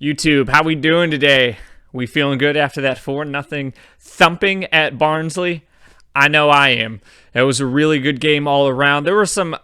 YouTube, how we doing today? We feeling good after that 4-0 thumping at Barnsley? I know I am. It was a really good game all around. There were some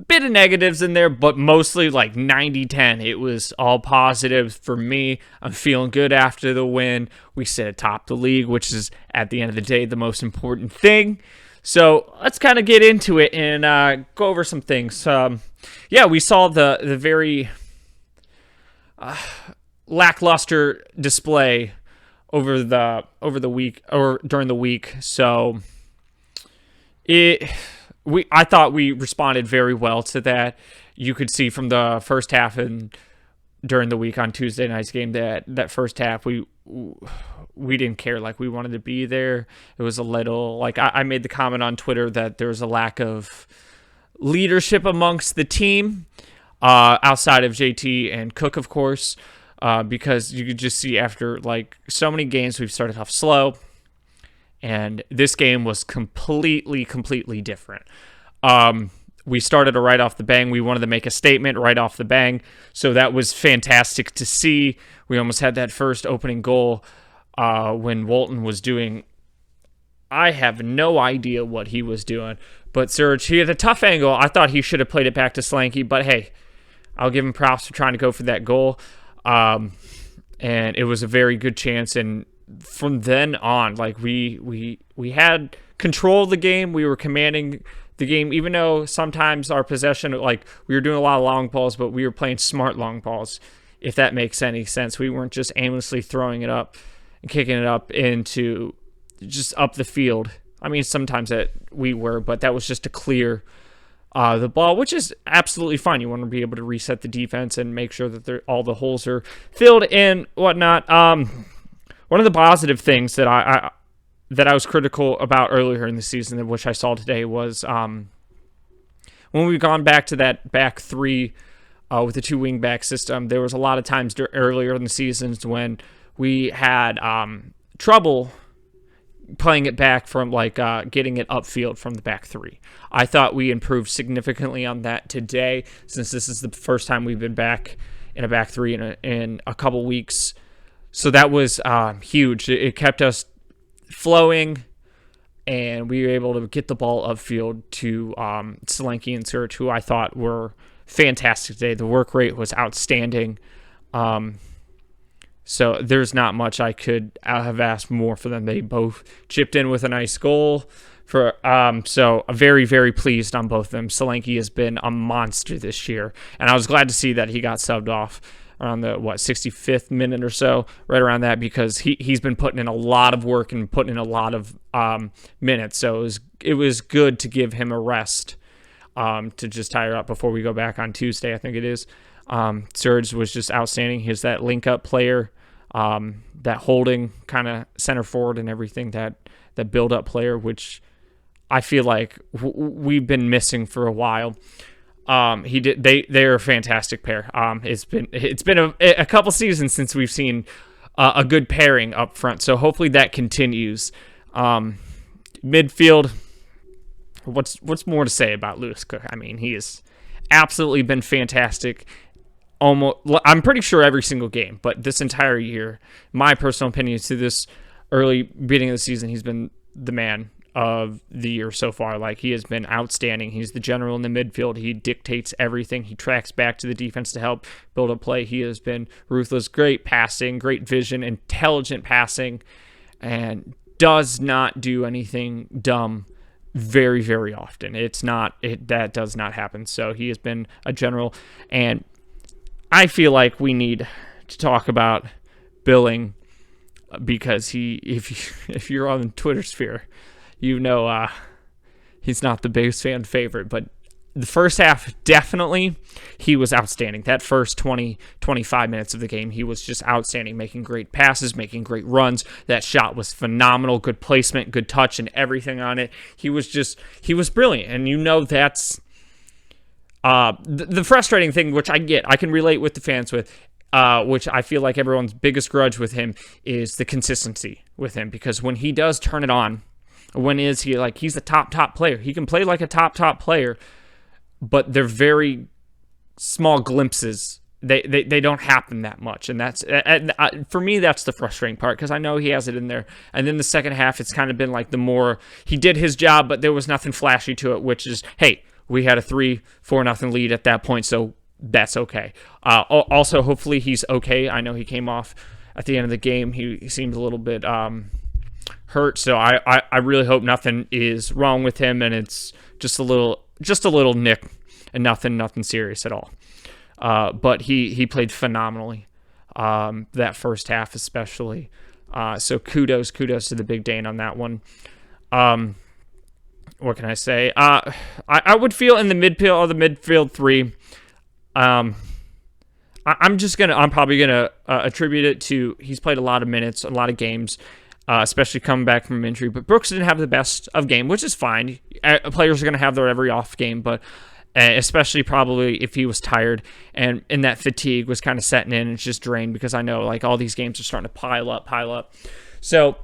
bit of negatives in there, but mostly like 90-10. It was all positive for me. I'm feeling good after the win. We sit atop the league, which is, at the end of the day, the most important thing. So let's kind of get into it and go over some things. We saw the very lackluster display over the week or during the week. So I thought we responded very well to that. You could see from the first half and during the week on Tuesday night's game that first half we didn't care, like we wanted to be there. It was a little like I made the comment on Twitter that there was a lack of leadership amongst the team outside of JT and Cook, of course, because you could just see after like so many games we've started off slow. And this game was completely different. We started right off the bang. We wanted to make a statement right off the bang. So that was fantastic to see. We almost had that first opening goal when Walton was doing... I have no idea what he was doing. But Serge, he had a tough angle. I thought he should have played it back to Slanky. But hey, I'll give him props for trying to go for that goal. And it was a very good chance. And from then on, like we had control of the game. We were commanding the game, even though sometimes our possession, like we were doing a lot of long balls, but we were playing smart long balls, if that makes any sense. We weren't just aimlessly throwing it up and kicking it up into just up the field. I mean, sometimes that we were, but that was just to clear the ball, which is absolutely fine. You want to be able to reset the defense and make sure that all the holes are filled and whatnot. One of the positive things that I was critical about earlier in the season, which I saw today, was when we've gone back to that back three with the two wing back system. There was a lot of times earlier in the seasons when we had trouble playing it back from getting it upfield from the back three. I thought we improved significantly on that today, since this is the first time we've been back in a back three in a couple weeks. So that was huge. It kept us flowing, and we were able to get the ball upfield to Solanke and Serge, who I thought were fantastic today. The work rate was outstanding. So there's not much I could have asked more for them. They both chipped in with a nice goal. So I'm very, very pleased on both of them. Solanke has been a monster this year, and I was glad to see that he got subbed off around the 65th minute or so, right around that, because he's been putting in a lot of work and putting in a lot of minutes. So it was good to give him a rest to just tire up before we go back on Tuesday, I think it is. Serge was just outstanding. He's that link-up player, that holding kind of center forward and everything, that build-up player, which I feel like we've been missing for a while. They're a fantastic pair. It's been a couple seasons since we've seen a good pairing up front, so hopefully that continues. Midfield, what's more to say about Lewis Cook? I mean, he has absolutely been fantastic. I'm pretty sure every single game, but this entire year, my personal opinion, to this early beginning of the season, he's been the man of the year so far. Like, he has been outstanding. He's the general in the midfield. He dictates everything. He tracks back to the defense to help build a play. He has been ruthless. Great passing, great vision, intelligent passing, and does not do anything dumb very, very often. That does not happen. So he has been a general, and I feel like we need to talk about Billing, because if you're on the Twitter sphere, you know he's not the biggest fan favorite, but the first half, definitely, he was outstanding. That first 25 minutes of the game, he was just outstanding, making great passes, making great runs. That shot was phenomenal, good placement, good touch, and everything on it. He was brilliant, and you know that's the frustrating thing, which I can relate with the fans with, which I feel like everyone's biggest grudge with him is the consistency with him, because when he does turn it on, he's a top player. He can play like a top player, but they're very small glimpses they don't happen that much, and that's for me that's the frustrating part, because I know he has it in there. And then the second half, it's kind of been like the more he did his job, but there was nothing flashy to it, which is, hey, we had a 3-4 lead at that point, so that's okay. Also, hopefully he's okay. I know he came off at the end of the game. He seemed a little bit hurt, so I really hope nothing is wrong with him, and it's just a little nick and nothing serious at all. But he played phenomenally that first half especially. So kudos to the Big Dane on that one. What can I say? I would feel in the midfield three. I'm probably gonna attribute it to he's played a lot of minutes, a lot of games, especially coming back from injury. But Brooks didn't have the best of game, which is fine. Players are gonna have their every off game, but especially probably if he was tired and that fatigue was kind of setting in and it's just drained, because I know like all these games are starting to pile up. So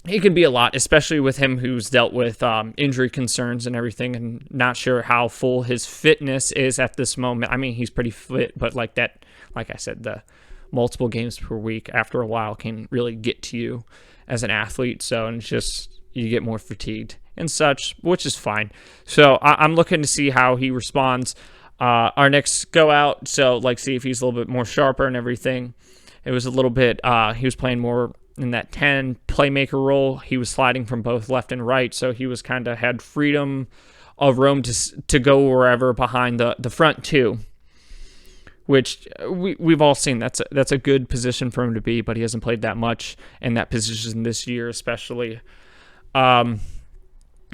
he can be a lot, especially with him who's dealt with injury concerns and everything, and not sure how full his fitness is at this moment. I mean, he's pretty fit, but like I said, the multiple games per week after a while can really get to you as an athlete. So, and it's just, you get more fatigued and such, which is fine. So I'm looking to see how he responds. Our next go out, so like see if he's a little bit more sharper and everything. It was a little bit, he was playing more in that 10 playmaker role. He was sliding from both left and right, so he was kind of had freedom of roam to go wherever behind the front two, which we've all seen. That's a good position for him to be, but he hasn't played that much in that position this year, especially.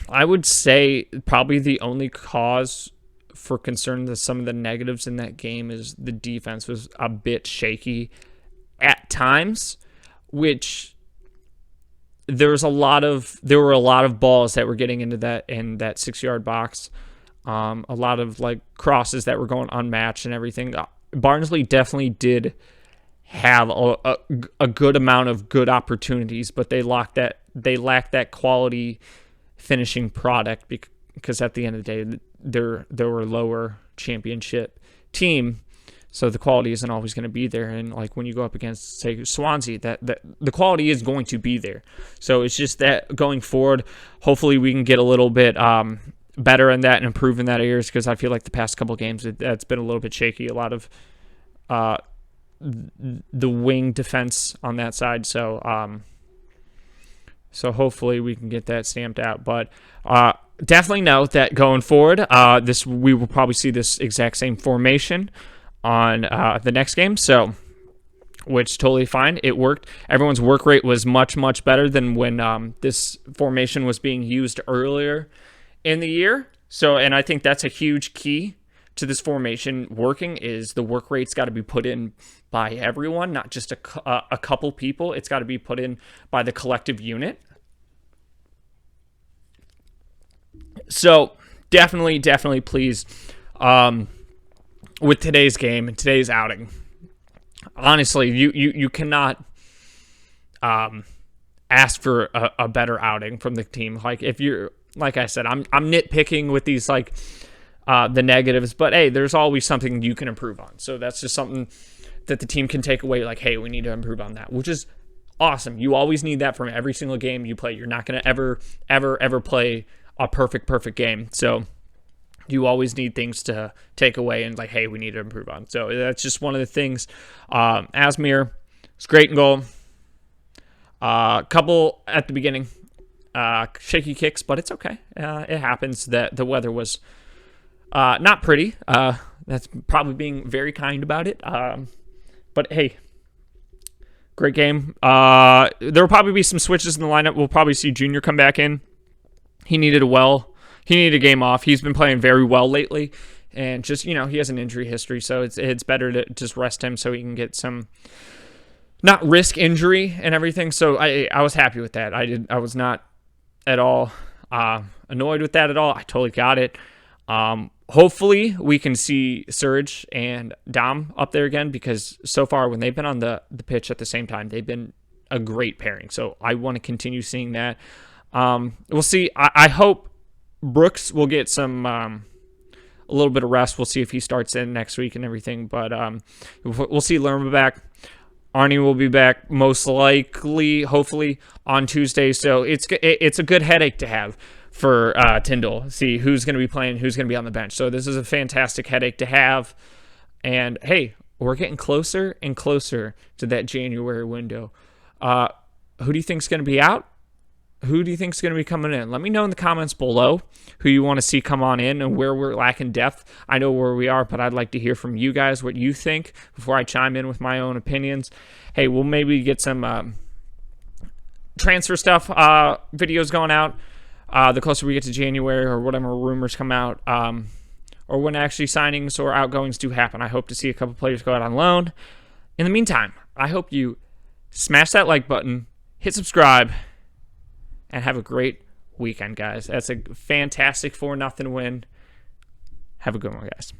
I would say probably the only cause for concern that some of the negatives in that game is the defense was a bit shaky at times, which there were a lot of balls that were getting into that 6-yard box. A lot of like crosses that were going unmatched and everything. Barnsley definitely did have a good amount of good opportunities, but they lacked that quality finishing product, because at the end of the day, they were a lower championship team, so the quality isn't always going to be there. And like when you go up against, say, Swansea, that the quality is going to be there. So it's just that going forward, hopefully we can get a little bit better in that and improve in that areas, because I feel like the past couple of games that's been a little bit shaky. A lot of the wing defense on that side. So hopefully we can get that stamped out. But definitely note that going forward, we will probably see this exact same formation on the next game. So, which totally fine. It worked. Everyone's work rate was much, much better than when this formation was being used earlier in the year. So, and I think that's a huge key to this formation working, is the work rate's got to be put in by everyone, not just a couple people. It's got to be put in by the collective unit. So definitely pleased with today's game and today's outing. Honestly, you cannot ask for a better outing from the team. Like if you're, like I said, I'm nitpicking with these like the negatives, but hey, there's always something you can improve on. So that's just something that the team can take away. Like, hey, we need to improve on that, which is awesome. You always need that from every single game you play. You're not going to ever play a perfect game. So you always need things to take away and like, hey, we need to improve on. So that's just one of the things. Asmir was great in goal. Couple at the beginning, shaky kicks, but it's okay. It happens. That the weather was not pretty. That's probably being very kind about it. But hey, great game. There will probably be some switches in the lineup. We'll probably see Junior come back in. He needed a game off. He's been playing very well lately, and just, he has an injury history, so it's better to just rest him so he can get some, not risk injury and everything. So I was happy with that. I was not at all annoyed with that at all. I totally got it. Hopefully we can see Surge and Dom up there again, because so far when they've been on the pitch at the same time, they've been a great pairing. So I want to continue seeing that. We'll see. I hope Brooks will get some a little bit of rest. We'll see if he starts in next week and everything. But we'll see Lerma back. Arnie will be back most likely, hopefully, on Tuesday. So it's a good headache to have for Tyndall. See who's going to be playing, who's going to be on the bench. So this is a fantastic headache to have. And, hey, we're getting closer and closer to that January window. Who do you think is going to be out? Who do you think is going to be coming in? Let me know in the comments below who you want to see come on in and where we're lacking depth. I know where we are, but I'd like to hear from you guys what you think before I chime in with my own opinions. Hey, we'll maybe get some transfer stuff videos going out the closer we get to January or whatever rumors come out, or when actually signings or outgoings do happen. I hope to see a couple players go out on loan. In the meantime, I hope you smash that like button, hit subscribe, and have a great weekend, guys. That's a fantastic 4-0 win. Have a good one, guys.